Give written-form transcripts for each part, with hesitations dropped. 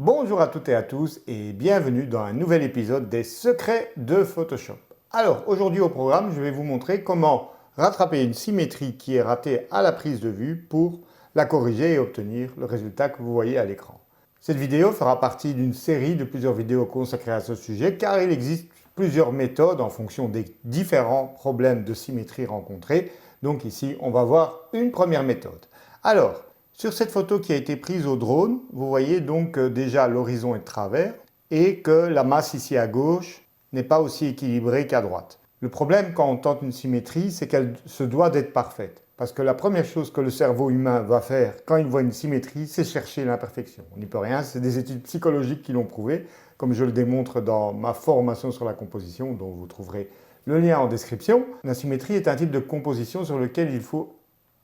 Bonjour à toutes et à tous et bienvenue dans un nouvel épisode des secrets de Photoshop. Alors aujourd'hui au programme, je vais vous montrer comment rattraper une symétrie qui est ratée à la prise de vue pour la corriger et obtenir le résultat que vous voyez à l'écran. Cette vidéo fera partie d'une série de plusieurs vidéos consacrées à ce sujet car il existe plusieurs méthodes en fonction des différents problèmes de symétrie rencontrés. Donc ici, on va voir une première méthode. Alors, sur cette photo qui a été prise au drone, vous voyez donc que déjà l'horizon est de travers et que la masse ici à gauche n'est pas aussi équilibrée qu'à droite. Le problème quand on tente une symétrie, c'est qu'elle se doit d'être parfaite. Parce que la première chose que le cerveau humain va faire quand il voit une symétrie, c'est chercher l'imperfection. On n'y peut rien, c'est des études psychologiques qui l'ont prouvé, comme je le démontre dans ma formation sur la composition, dont vous trouverez le lien en description. La symétrie est un type de composition sur lequel il faut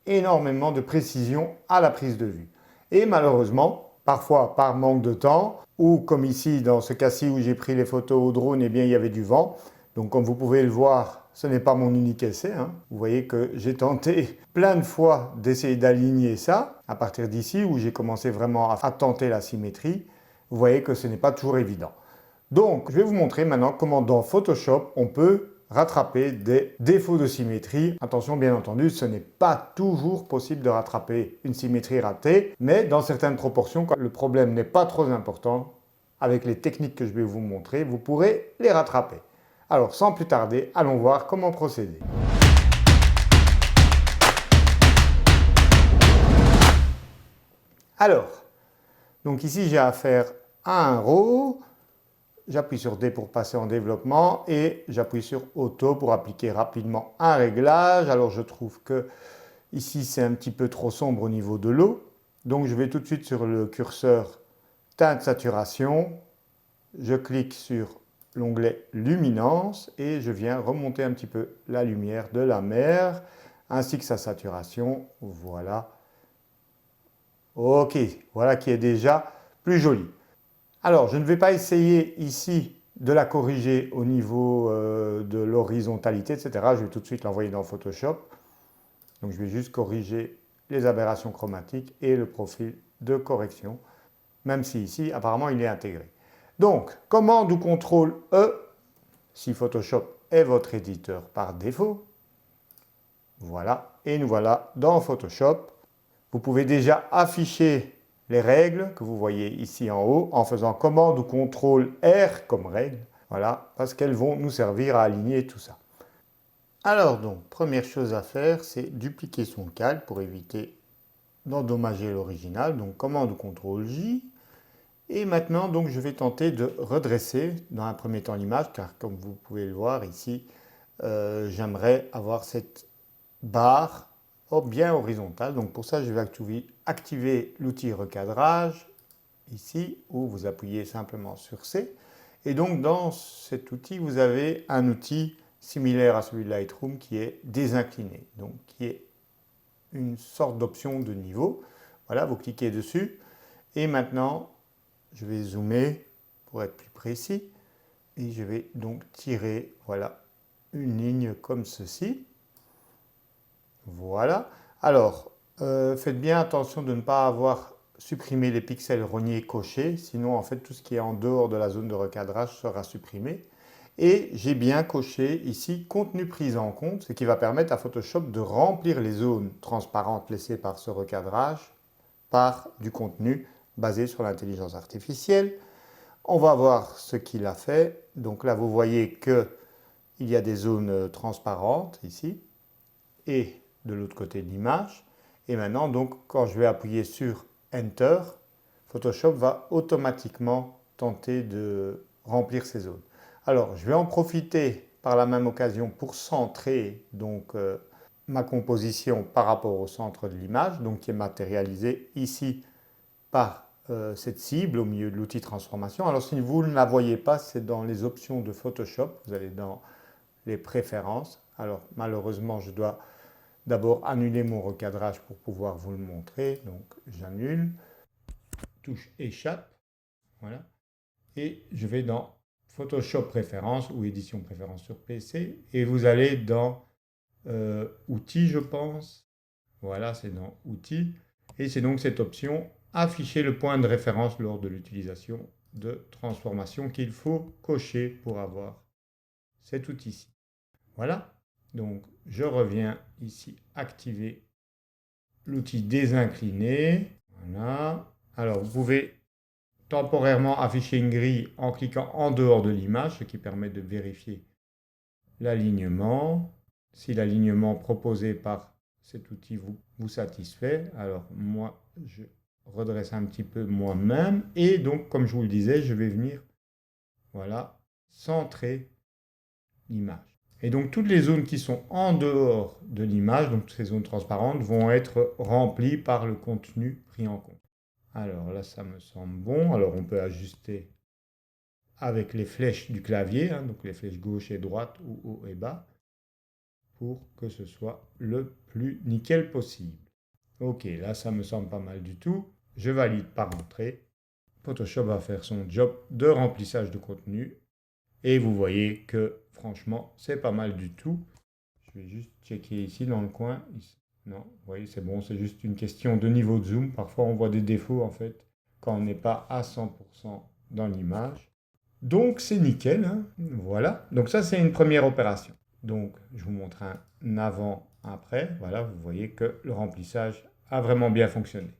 énormément de précision à la prise de vue. Et malheureusement, parfois par manque de temps, ou comme ici dans ce cas-ci où j'ai pris les photos au drone, eh bien il y avait du vent. Donc comme vous pouvez le voir, ce n'est pas mon unique essai. Vous voyez que j'ai tenté plein de fois d'essayer d'aligner ça, à partir d'ici où j'ai commencé vraiment à tenter la symétrie. Vous voyez que ce n'est pas toujours évident. Donc je vais vous montrer maintenant comment dans Photoshop on peut rattraper des défauts de symétrie. Attention, bien entendu, ce n'est pas toujours possible de rattraper une symétrie ratée, mais dans certaines proportions, quand le problème n'est pas trop important, avec les techniques que je vais vous montrer, vous pourrez les rattraper. Alors, sans plus tarder, allons voir comment procéder. Alors, donc ici, j'ai affaire à un RAW. J'appuie sur D pour passer en développement et j'appuie sur Auto pour appliquer rapidement un réglage. Alors je trouve que ici c'est un petit peu trop sombre au niveau de l'eau. Donc je vais tout de suite sur le curseur teinte saturation. Je clique sur l'onglet luminance et je viens remonter un petit peu la lumière de la mer ainsi que sa saturation. Voilà. Ok, voilà qui est déjà plus joli. Alors, je ne vais pas essayer ici de la corriger au niveau de l'horizontalité, etc. Je vais tout de suite l'envoyer dans Photoshop. Donc, je vais juste corriger les aberrations chromatiques et le profil de correction, même si ici, apparemment, il est intégré. Donc, commande ou CTRL E, si Photoshop est votre éditeur par défaut. Voilà, et nous voilà dans Photoshop. Vous pouvez déjà afficher les règles que vous voyez ici en haut en faisant commande ou CTRL R comme règle, voilà, parce qu'elles vont nous servir à aligner tout ça. Alors donc, première chose à faire, c'est dupliquer son calque pour éviter d'endommager l'original, donc commande ou CTRL J. Et maintenant, donc, je vais tenter de redresser dans un premier temps l'image, car comme vous pouvez le voir ici, j'aimerais avoir cette barre bien horizontale. Donc pour ça, je vais activer l'outil recadrage, ici, où vous appuyez simplement sur C. Et donc dans cet outil, vous avez un outil similaire à celui de Lightroom qui est désincliné, donc qui est une sorte d'option de niveau. Voilà, vous cliquez dessus. Et maintenant, je vais zoomer pour être plus précis. Et je vais donc tirer, voilà, une ligne comme ceci. Voilà. Alors, faites bien attention de ne pas avoir supprimé les pixels rognés cochés, sinon en fait tout ce qui est en dehors de la zone de recadrage sera supprimé. Et j'ai bien coché ici contenu pris en compte, ce qui va permettre à Photoshop de remplir les zones transparentes laissées par ce recadrage par du contenu basé sur l'intelligence artificielle. On va voir ce qu'il a fait. Donc là, vous voyez qu'il y a des zones transparentes ici et de l'autre côté de l'image. Et maintenant, donc, quand je vais appuyer sur Enter, Photoshop va automatiquement tenter de remplir ces zones. Alors, je vais en profiter par la même occasion pour centrer donc, ma composition par rapport au centre de l'image, donc qui est matérialisée ici par cette cible au milieu de l'outil transformation. Alors, si vous ne la voyez pas, c'est dans les options de Photoshop. Vous allez dans les préférences. Alors, malheureusement, je dois d'abord annuler mon recadrage pour pouvoir vous le montrer. Donc j'annule, touche échappe, voilà. Et je vais dans Photoshop préférences ou édition préférences sur PC. Et vous allez dans outils, je pense. Voilà, c'est dans outils. Et c'est donc cette option afficher le point de référence lors de l'utilisation de transformation qu'il faut cocher pour avoir cet outil-ci. Voilà, donc je reviens ici activer l'outil désincliné. Voilà. Alors vous pouvez temporairement afficher une grille en cliquant en dehors de l'image, ce qui permet de vérifier l'alignement. Si l'alignement proposé par cet outil vous satisfait, alors moi je redresse un petit peu moi-même et donc comme je vous le disais, je vais venir voilà, centrer l'image. Et donc toutes les zones qui sont en dehors de l'image, donc ces zones transparentes, vont être remplies par le contenu pris en compte. Alors là, ça me semble bon. Alors on peut ajuster avec les flèches du clavier, hein, donc les flèches gauche et droite ou haut et bas, pour que ce soit le plus nickel possible. Ok, là ça me semble pas mal du tout. Je valide par entrée. Photoshop va faire son job de remplissage de contenu. Et vous voyez que franchement, c'est pas mal du tout. Je vais juste checker ici dans le coin. Non, vous voyez, c'est bon, c'est juste une question de niveau de zoom. Parfois, on voit des défauts en fait quand on n'est pas à 100% dans l'image. Donc, c'est nickel, hein. Voilà. Donc ça, c'est une première opération. Donc, je vous montre un avant-après. Voilà, vous voyez que le remplissage a vraiment bien fonctionné.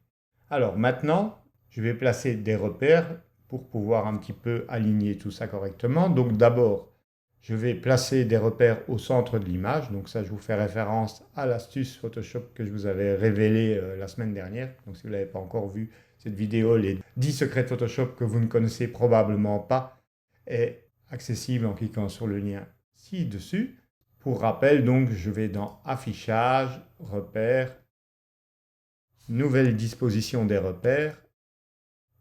Alors maintenant, je vais placer des repères pour pouvoir un petit peu aligner tout ça correctement. Donc d'abord, je vais placer des repères au centre de l'image. Donc ça, je vous fais référence à l'astuce Photoshop que je vous avais révélée la semaine dernière. Donc si vous ne l'avez pas encore vu, cette vidéo, les 10 secrets de Photoshop que vous ne connaissez probablement pas, est accessible en cliquant sur le lien ci-dessus. Pour rappel, donc, je vais dans Affichage, Repères, Nouvelle disposition des repères.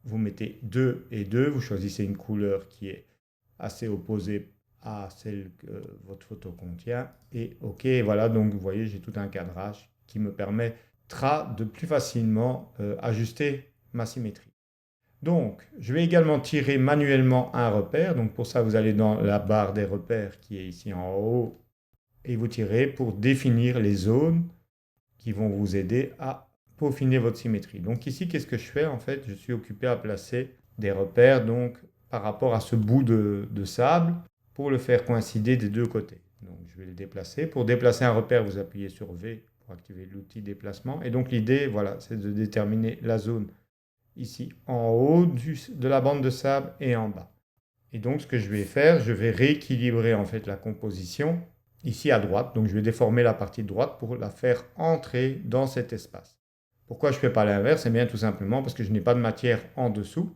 Vous mettez 2 et 2, vous choisissez une couleur qui est assez opposée à celle que votre photo contient. Et OK, voilà, donc vous voyez, j'ai tout un cadrage qui me permettra de plus facilement ajuster ma symétrie. Donc, je vais également tirer manuellement un repère. Donc pour ça, vous allez dans la barre des repères qui est ici en haut et vous tirez pour définir les zones qui vont vous aider à peaufiner votre symétrie. Donc ici, qu'est-ce que je fais? En fait, je suis occupé à placer des repères donc par rapport à ce bout de sable pour le faire coïncider des deux côtés. Donc je vais le déplacer. Pour déplacer un repère, vous appuyez sur V pour activer l'outil déplacement. Et donc l'idée, voilà, c'est de déterminer la zone ici en haut de la bande de sable et en bas. Et donc ce que je vais faire, je vais rééquilibrer en fait la composition ici à droite. Donc je vais déformer la partie droite pour la faire entrer dans cet espace. Pourquoi je ne fais pas l'inverse? Eh bien tout simplement parce que je n'ai pas de matière en dessous.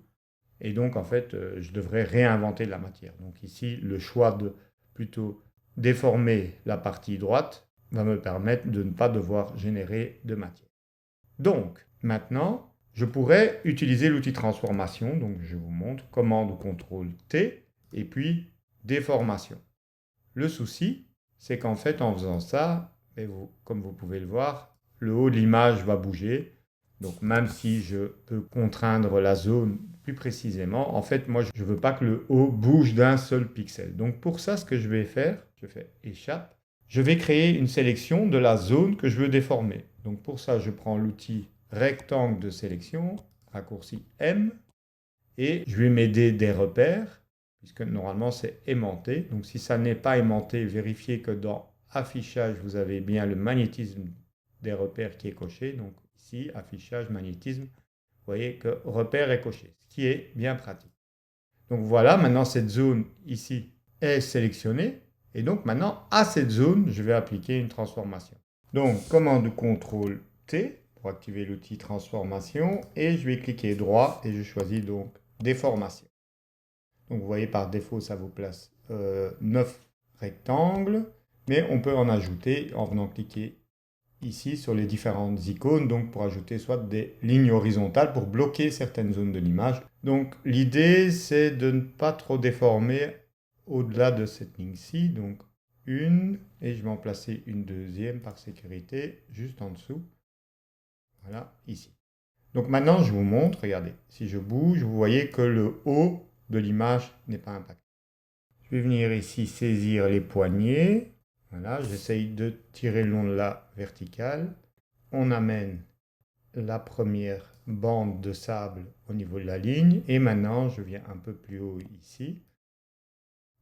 Et donc en fait, je devrais réinventer de la matière. Donc ici, le choix de plutôt déformer la partie droite va me permettre de ne pas devoir générer de matière. Donc maintenant, je pourrais utiliser l'outil transformation. Donc je vous montre commande CTRL T et puis déformation. Le souci, c'est qu'en fait, en faisant ça, comme vous pouvez le voir, le haut de l'image va bouger. Donc même si je peux contraindre la zone plus précisément, en fait, moi, je ne veux pas que le haut bouge d'un seul pixel. Donc pour ça, ce que je vais faire, je fais échappe, je vais créer une sélection de la zone que je veux déformer. Donc pour ça, je prends l'outil rectangle de sélection, raccourci M, et je vais m'aider des repères, puisque normalement c'est aimanté. Donc si ça n'est pas aimanté, vérifiez que dans affichage, vous avez bien le magnétisme des repères qui est coché. Donc ici, affichage, magnétisme, vous voyez que repère est coché, ce qui est bien pratique. Donc voilà, maintenant cette zone ici est sélectionnée. Et donc maintenant, à cette zone, je vais appliquer une transformation. Donc commande CTRL T pour activer l'outil transformation. Et je vais cliquer droit et je choisis donc déformation. Donc vous voyez par défaut ça vous place 9 rectangles, mais on peut en ajouter en venant cliquer ici sur les différentes icônes, donc pour ajouter soit des lignes horizontales pour bloquer certaines zones de l'image. Donc l'idée c'est de ne pas trop déformer au-delà de cette ligne-ci, donc une, et je vais en placer une deuxième par sécurité juste en dessous, voilà, ici. Donc maintenant, je vous montre, regardez, si je bouge, vous voyez que le haut de l'image n'est pas impacté. Je vais venir ici saisir les poignées. Voilà, j'essaye de tirer le long de la verticale. On amène la première bande de sable au niveau de la ligne. Et maintenant, je viens un peu plus haut ici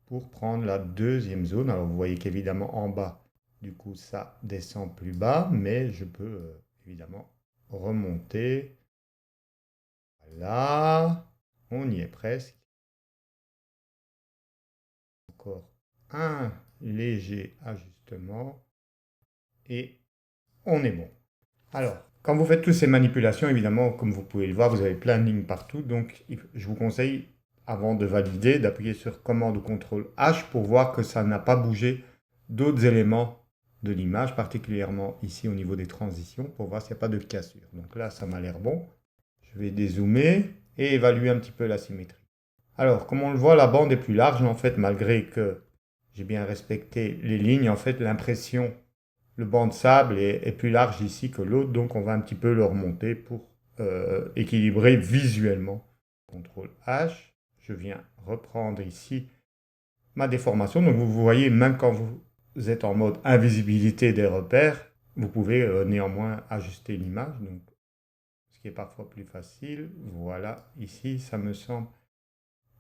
pour prendre la deuxième zone. Alors, vous voyez qu'évidemment, en bas, du coup, ça descend plus bas, mais je peux évidemment remonter. Voilà, on y est presque. Encore un léger ajustement et on est bon. Alors, quand vous faites toutes ces manipulations, évidemment, comme vous pouvez le voir, vous avez plein de lignes partout. Donc, je vous conseille, avant de valider, d'appuyer sur commande ou contrôle H pour voir que ça n'a pas bougé d'autres éléments de l'image, particulièrement ici au niveau des transitions, pour voir s'il n'y a pas de cassure. Donc là, ça m'a l'air bon. Je vais dézoomer et évaluer un petit peu la symétrie. Alors, comme on le voit, la bande est plus large, en fait, malgré que j'ai bien respecté les lignes. En fait, l'impression, le banc de sable est plus large ici que l'autre, donc on va un petit peu le remonter pour équilibrer visuellement. CTRL H, je viens reprendre ici ma déformation. Donc vous voyez, même quand vous êtes en mode invisibilité des repères, vous pouvez néanmoins ajuster l'image, donc ce qui est parfois plus facile. Voilà, ici, ça me semble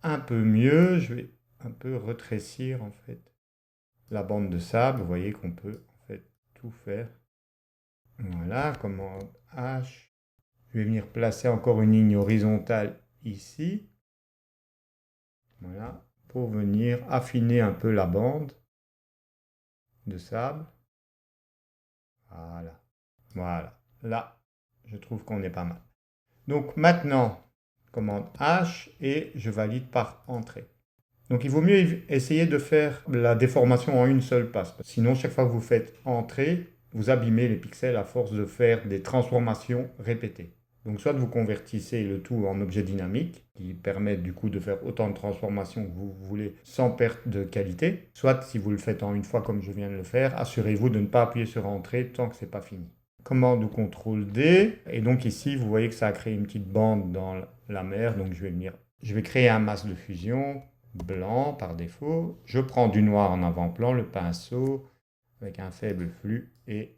un peu mieux. Je vais un peu rétrécir en fait la bande de sable. Vous voyez qu'on peut en fait tout faire. Voilà, commande H. Je vais venir placer encore une ligne horizontale ici. Voilà, pour venir affiner un peu la bande de sable. Voilà, voilà. Là, je trouve qu'on est pas mal. Donc maintenant, commande H et je valide par entrée. Donc il vaut mieux essayer de faire la déformation en une seule passe. Sinon, chaque fois que vous faites entrer, vous abîmez les pixels à force de faire des transformations répétées. Donc soit vous convertissez le tout en objet dynamique, qui permet du coup de faire autant de transformations que vous voulez sans perte de qualité, soit si vous le faites en une fois comme je viens de le faire, assurez-vous de ne pas appuyer sur entrée tant que ce n'est pas fini. Commande ou CTRL D, et donc ici vous voyez que ça a créé une petite bande dans la mer, donc je vais créer un masque de fusion blanc par défaut. Je prends du noir en avant-plan, le pinceau avec un faible flux et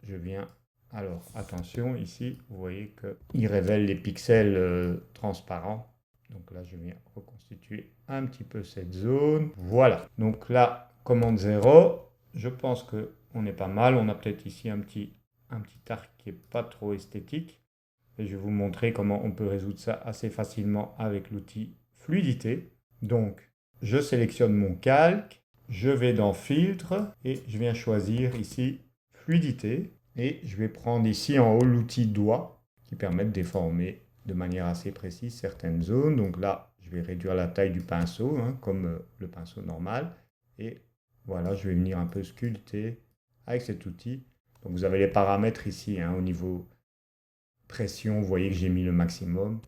je viens. Alors attention, ici vous voyez qu'il révèle les pixels transparents. Donc là je viens reconstituer un petit peu cette zone. Voilà, donc là commande 0, je pense qu'on est pas mal. On a peut-être ici un petit arc qui n'est pas trop esthétique. Et je vais vous montrer comment on peut résoudre ça assez facilement avec l'outil fluidité. Donc, je sélectionne mon calque, je vais dans filtre et je viens choisir ici fluidité. Et je vais prendre ici en haut l'outil doigt qui permet de déformer de manière assez précise certaines zones. Donc là, je vais réduire la taille du pinceau, comme le pinceau normal. Et voilà, je vais venir un peu sculpter avec cet outil. Donc vous avez les paramètres ici au niveau pression, vous voyez que j'ai mis le maximum.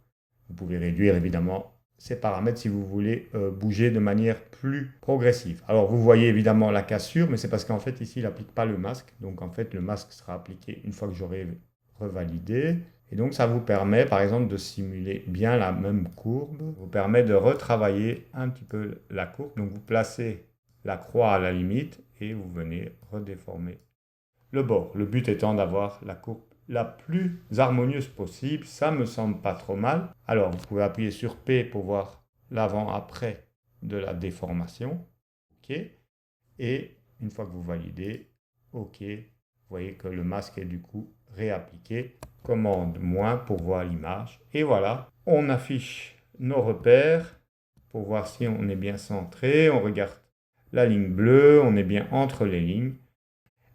Vous pouvez réduire évidemment ces paramètres si vous voulez bouger de manière plus progressive. Alors vous voyez évidemment la cassure, mais c'est parce qu'en fait ici il n'applique pas le masque. Donc en fait le masque sera appliqué une fois que j'aurai revalidé. Et donc ça vous permet par exemple de simuler bien la même courbe. Vous permet de retravailler un petit peu la courbe. Donc vous placez la croix à la limite et vous venez redéformer le bord. Le but étant d'avoir la courbe la plus harmonieuse possible. Ça me semble pas trop mal. Alors, vous pouvez appuyer sur P pour voir l'avant-après de la déformation. OK. Et une fois que vous validez, OK, vous voyez que le masque est du coup réappliqué. Commande moins pour voir l'image. Et voilà, on affiche nos repères pour voir si on est bien centré. On regarde la ligne bleue, on est bien entre les lignes.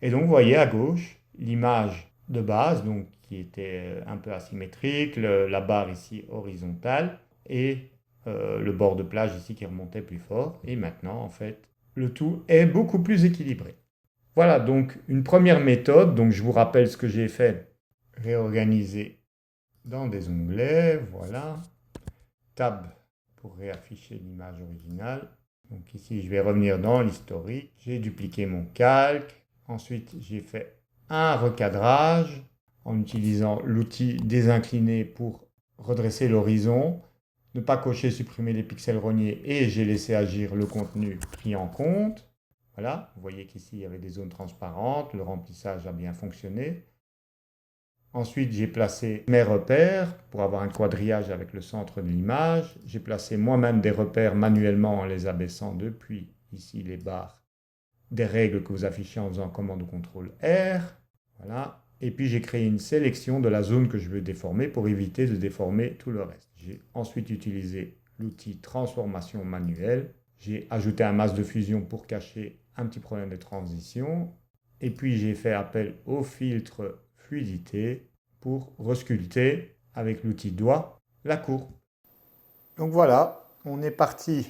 Et donc, vous voyez à gauche l'image de base, donc, qui était un peu asymétrique, la barre ici horizontale, et le bord de plage ici qui remontait plus fort. Et maintenant, en fait, le tout est beaucoup plus équilibré. Voilà, donc une première méthode. Donc, je vous rappelle ce que j'ai fait. Réorganiser dans des onglets, voilà. Tab pour réafficher l'image originale. Donc ici, je vais revenir dans l'historique. J'ai dupliqué mon calque. Ensuite, j'ai fait un recadrage en utilisant l'outil désincliné pour redresser l'horizon, ne pas cocher, supprimer les pixels rognés et j'ai laissé agir le contenu pris en compte. Voilà, vous voyez qu'ici, il y avait des zones transparentes, le remplissage a bien fonctionné. Ensuite, j'ai placé mes repères pour avoir un quadrillage avec le centre de l'image. J'ai placé moi-même des repères manuellement en les abaissant depuis ici les barres des règles que vous affichez en faisant commande ou contrôle R. Voilà. Et puis j'ai créé une sélection de la zone que je veux déformer pour éviter de déformer tout le reste. J'ai ensuite utilisé l'outil transformation manuelle. J'ai ajouté un masque de fusion pour cacher un petit problème de transition. Et puis j'ai fait appel au filtre fluidité pour resculpter avec l'outil doigt la courbe. Donc voilà, on est parti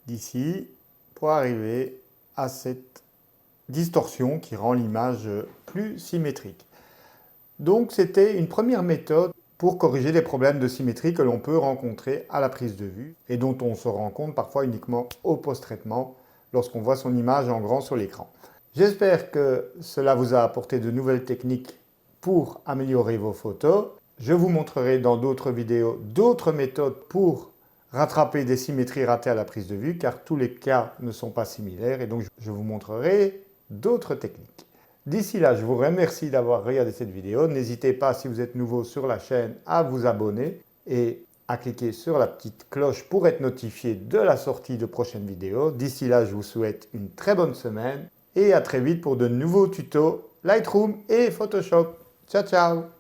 d'ici pour arriver à cette distorsion qui rend l'image plus symétrique. Donc c'était une première méthode pour corriger les problèmes de symétrie que l'on peut rencontrer à la prise de vue et dont on se rend compte parfois uniquement au post-traitement lorsqu'on voit son image en grand sur l'écran. J'espère que cela vous a apporté de nouvelles techniques pour améliorer vos photos. Je vous montrerai dans d'autres vidéos d'autres méthodes pour rattraper des symétries ratées à la prise de vue car tous les cas ne sont pas similaires et donc je vous montrerai d'autres techniques. D'ici là, je vous remercie d'avoir regardé cette vidéo. N'hésitez pas, si vous êtes nouveau sur la chaîne, à vous abonner et à cliquer sur la petite cloche pour être notifié de la sortie de prochaines vidéos. D'ici là, je vous souhaite une très bonne semaine et à très vite pour de nouveaux tutos Lightroom et Photoshop. Ciao, ciao!